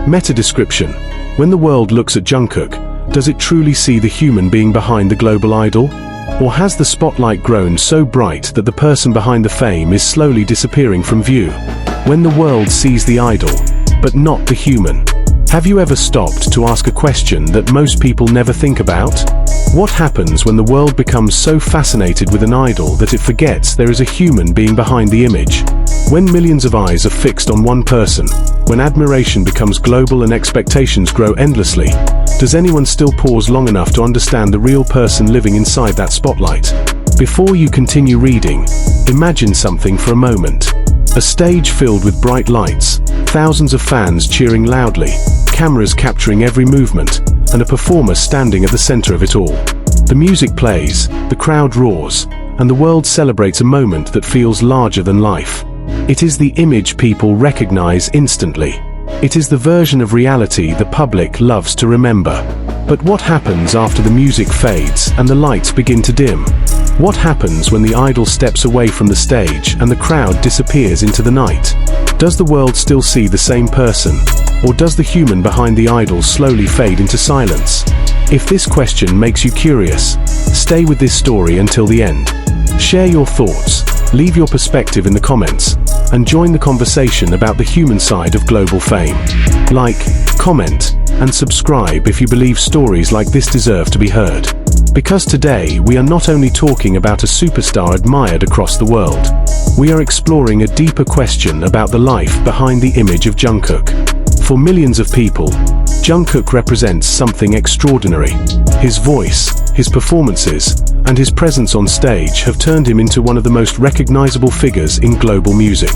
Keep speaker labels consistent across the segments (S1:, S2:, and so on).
S1: Meta description. When the world looks at Jungkook, does it truly see the human being behind the global idol? Or has the spotlight grown so bright that the person behind the fame is slowly disappearing from view? When the world sees the idol, but not the human. Have you ever stopped to ask a question that most people never think about? What happens when the world becomes so fascinated with an idol that it forgets there is a human being behind the image? When millions of eyes are fixed on one person, when admiration becomes global and expectations grow endlessly, does anyone still pause long enough to understand the real person living inside that spotlight? Before you continue reading, imagine something for a moment. A stage filled with bright lights, thousands of fans cheering loudly, cameras capturing every movement, and a performer standing at the center of it all. The music plays, the crowd roars, and the world celebrates a moment that feels larger than life. It is the image people recognize instantly. It is the version of reality the public loves to remember. But what happens after the music fades and the lights begin to dim? What happens when the idol steps away from the stage and the crowd disappears into the night? Does the world still see the same person? Or does the human behind the idol slowly fade into silence? If this question makes you curious, stay with this story until the end. Share your thoughts, leave your perspective in the comments, and join the conversation about the human side of global fame. Like, comment, and subscribe if you believe stories like this deserve to be heard. Because today we are not only talking about a superstar admired across the world, we are exploring a deeper question about the life behind the image of Jungkook. For millions of people, Jungkook represents something extraordinary. His voice, his performances, and his presence on stage have turned him into one of the most recognizable figures in global music.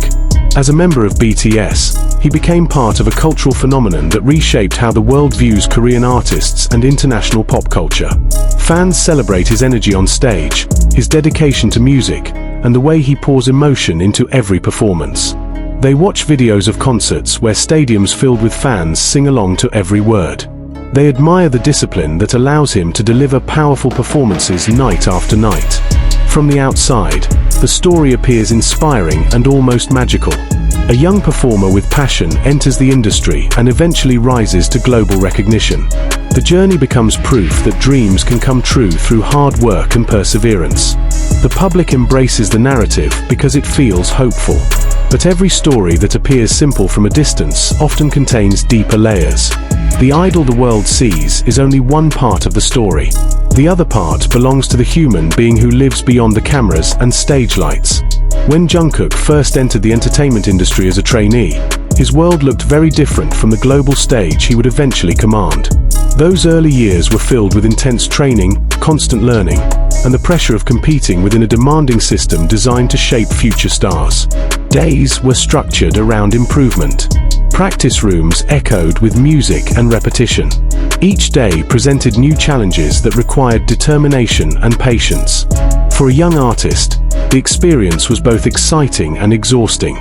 S1: As a member of BTS, he became part of a cultural phenomenon that reshaped how the world views Korean artists and international pop culture. Fans celebrate his energy on stage, his dedication to music, and the way he pours emotion into every performance. They watch videos of concerts where stadiums filled with fans sing along to every word. They admire the discipline that allows him to deliver powerful performances night after night. From the outside, the story appears inspiring and almost magical. A young performer with passion enters the industry and eventually rises to global recognition. The journey becomes proof that dreams can come true through hard work and perseverance. The public embraces the narrative because it feels hopeful. But every story that appears simple from a distance often contains deeper layers. The idol the world sees is only one part of the story. The other part belongs to the human being who lives beyond the cameras and stage lights. When Jungkook first entered the entertainment industry as a trainee, his world looked very different from the global stage he would eventually command. Those early years were filled with intense training, constant learning, and the pressure of competing within a demanding system designed to shape future stars. Days were structured around improvement. Practice rooms echoed with music and repetition. Each day presented new challenges that required determination and patience. For a young artist, the experience was both exciting and exhausting.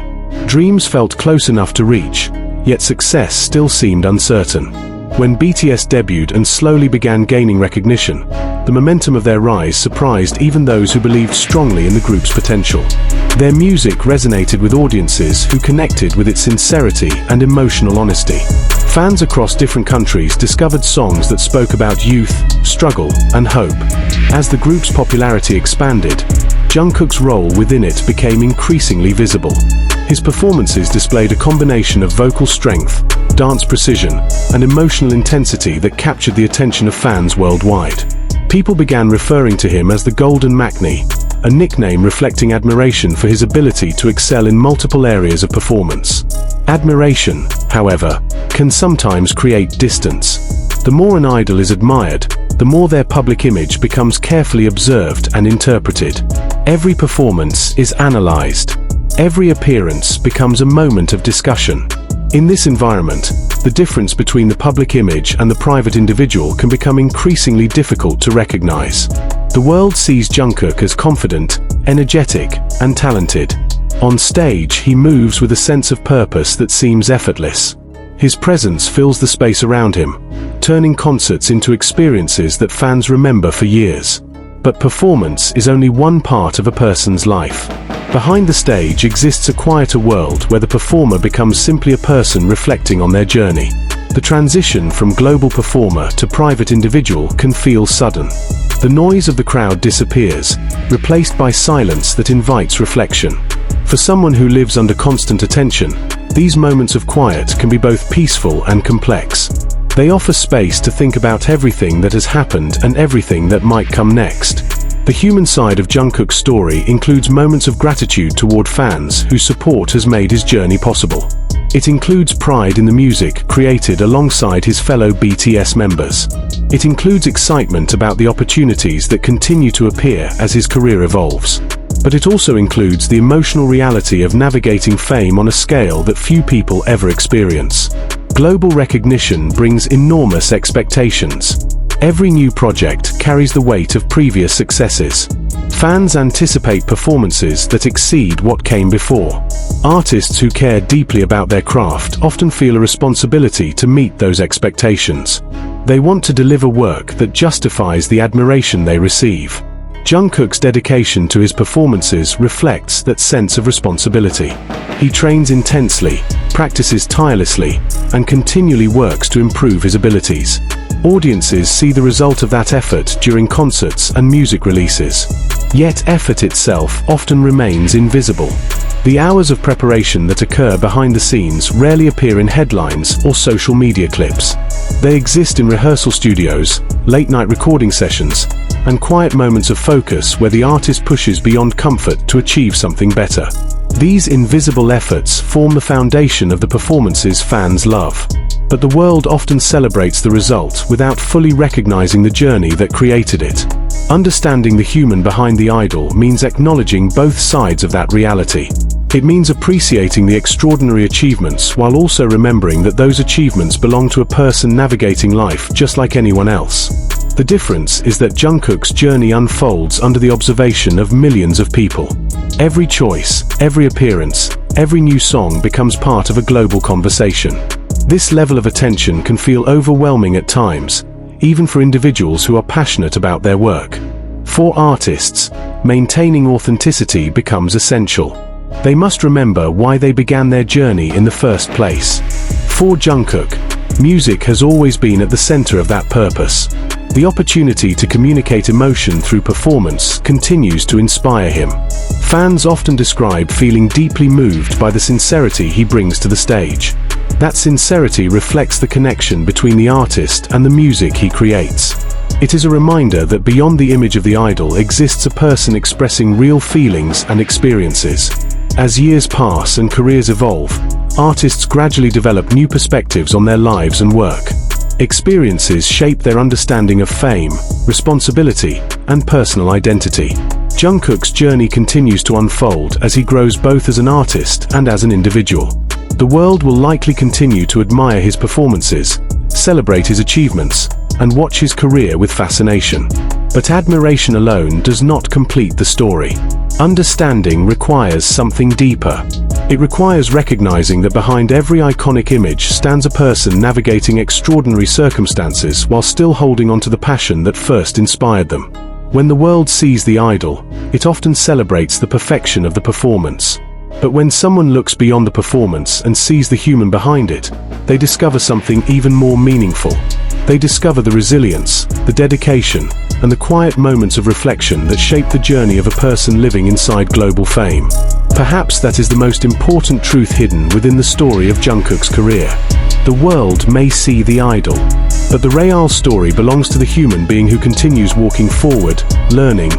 S1: Dreams felt close enough to reach, yet success still seemed uncertain. When BTS debuted and slowly began gaining recognition, the momentum of their rise surprised even those who believed strongly in the group's potential. Their music resonated with audiences who connected with its sincerity and emotional honesty. Fans across different countries discovered songs that spoke about youth, struggle, and hope. As the group's popularity expanded, Jungkook's role within it became increasingly visible. His performances displayed a combination of vocal strength, dance precision, and emotional intensity that captured the attention of fans worldwide. People began referring to him as the Golden Maknae, a nickname reflecting admiration for his ability to excel in multiple areas of performance. Admiration, however, can sometimes create distance. The more an idol is admired, the more their public image becomes carefully observed and interpreted. Every performance is analyzed. Every appearance becomes a moment of discussion. In this environment, the difference between the public image and the private individual can become increasingly difficult to recognize. The world sees Jungkook as confident, energetic, and talented. On stage, he moves with a sense of purpose that seems effortless. His presence fills the space around him, turning concerts into experiences that fans remember for years. But performance is only one part of a person's life. Behind the stage exists a quieter world where the performer becomes simply a person reflecting on their journey. The transition from global performer to private individual can feel sudden. The noise of the crowd disappears, replaced by silence that invites reflection. For someone who lives under constant attention, these moments of quiet can be both peaceful and complex. They offer space to think about everything that has happened and everything that might come next. The human side of Jungkook's story includes moments of gratitude toward fans whose support has made his journey possible. It includes pride in the music created alongside his fellow BTS members. It includes excitement about the opportunities that continue to appear as his career evolves. But it also includes the emotional reality of navigating fame on a scale that few people ever experience. Global recognition brings enormous expectations. Every new project carries the weight of previous successes. Fans anticipate performances that exceed what came before. Artists who care deeply about their craft often feel a responsibility to meet those expectations. They want to deliver work that justifies the admiration they receive. Jungkook's dedication to his performances reflects that sense of responsibility. He trains intensely, practices tirelessly, and continually works to improve his abilities. Audiences see the result of that effort during concerts and music releases. Yet effort itself often remains invisible. The hours of preparation that occur behind the scenes rarely appear in headlines or social media clips. They exist in rehearsal studios, late-night recording sessions, and quiet moments of focus where the artist pushes beyond comfort to achieve something better. These invisible efforts form the foundation of the performances fans love. But the world often celebrates the result without fully recognizing the journey that created it. Understanding the human behind the idol means acknowledging both sides of that reality. It means appreciating the extraordinary achievements while also remembering that those achievements belong to a person navigating life just like anyone else. The difference is that Jungkook's journey unfolds under the observation of millions of people. Every choice, every appearance, every new song becomes part of a global conversation. This level of attention can feel overwhelming at times, even for individuals who are passionate about their work. For artists, maintaining authenticity becomes essential. They must remember why they began their journey in the first place. For Jungkook, music has always been at the center of that purpose. The opportunity to communicate emotion through performance continues to inspire him. Fans often describe feeling deeply moved by the sincerity he brings to the stage. That sincerity reflects the connection between the artist and the music he creates. It is a reminder that beyond the image of the idol exists a person expressing real feelings and experiences. As years pass and careers evolve, artists gradually develop new perspectives on their lives and work. Experiences shape their understanding of fame, responsibility, and personal identity. Jungkook's journey continues to unfold as he grows both as an artist and as an individual. The world will likely continue to admire his performances, celebrate his achievements, and watch his career with fascination. But admiration alone does not complete the story. Understanding requires something deeper. It requires recognizing that behind every iconic image stands a person navigating extraordinary circumstances while still holding on to the passion that first inspired them. When the world sees the idol, it often celebrates the perfection of the performance. But when someone looks beyond the performance and sees the human behind it, they discover something even more meaningful. They discover the resilience, the dedication, and the quiet moments of reflection that shape the journey of a person living inside global fame. Perhaps that is the most important truth hidden within the story of Jungkook's career. The world may see the idol, but the real story belongs to the human being who continues walking forward, learning,